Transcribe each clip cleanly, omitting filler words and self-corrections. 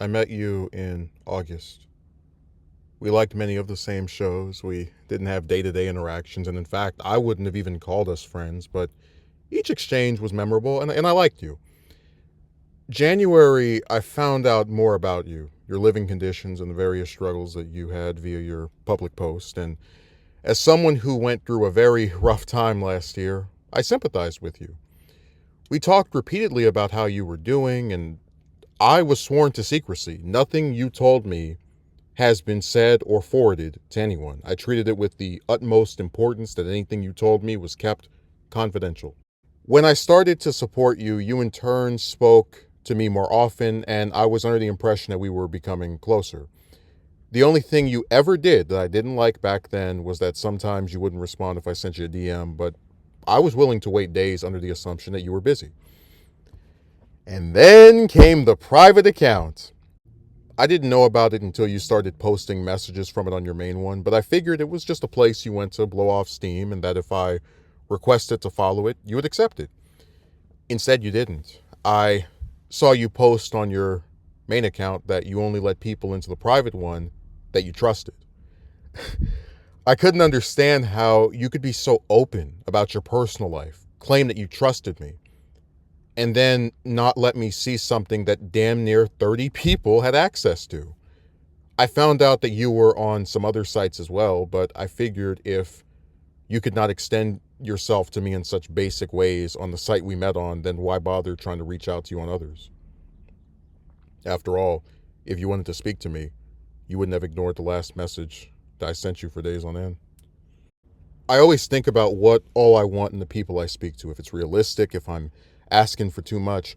I met you in August. We liked many of the same shows. We didn't have day to day interactions, and in fact, I wouldn't have even called us friends, but each exchange was memorable, and I liked you. January, I found out more about you, your living conditions, and the various struggles that you had via your public post. And as someone who went through a very rough time last year, I sympathized with you. We talked repeatedly about how you were doing, and I was sworn to secrecy. Nothing you told me has been said or forwarded to anyone. I treated it with the utmost importance that anything you told me was kept confidential. When I started to support you, you in turn spoke to me more often, and I was under the impression that we were becoming closer. The only thing you ever did that I didn't like back then was that sometimes you wouldn't respond if I sent you a DM, but I was willing to wait days under the assumption that you were busy. And then came the private account. I didn't know about it until you started posting messages from it on your main one, but I figured it was just a place you went to blow off steam and that if I requested to follow it, you would accept it. Instead, you didn't. I saw you post on your main account that you only let people into the private one that you trusted. I couldn't understand how you could be so open about your personal life, claim that you trusted me, and then not let me see something that damn near 30 people had access to. I found out that you were on some other sites as well, but I figured if you could not extend yourself to me in such basic ways on the site we met on, then why bother trying to reach out to you on others? After all, if you wanted to speak to me, you wouldn't have ignored the last message that I sent you for days on end. I always think about what all I want in the people I speak to, if it's realistic, if I'm asking for too much.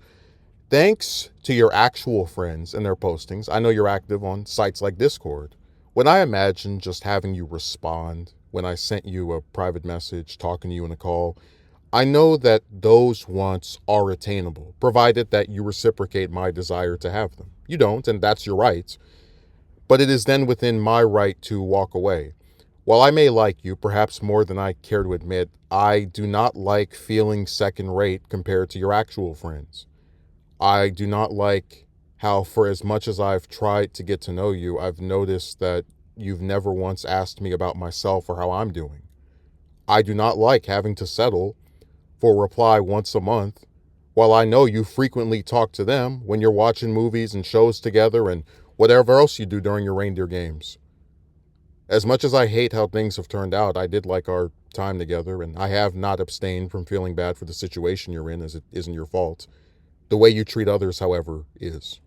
Thanks to your actual friends and their postings, I know you're active on sites like Discord. When I imagine just having you respond when I sent you a private message, talking to you in a call, I know that those wants are attainable, provided that you reciprocate my desire to have them. You don't, and that's your right, but it is then within my right to walk away. While I may like you, perhaps more than I care to admit, I do not like feeling second rate compared to your actual friends. I do not like how, for as much as I've tried to get to know you, I've noticed that you've never once asked me about myself or how I'm doing. I do not like having to settle for a reply once a month, while I know you frequently talk to them when you're watching movies and shows together and whatever else you do during your reindeer games. As much as I hate how things have turned out, I did like our time together, and I have not abstained from feeling bad for the situation you're in, as it isn't your fault. The way you treat others, however, is.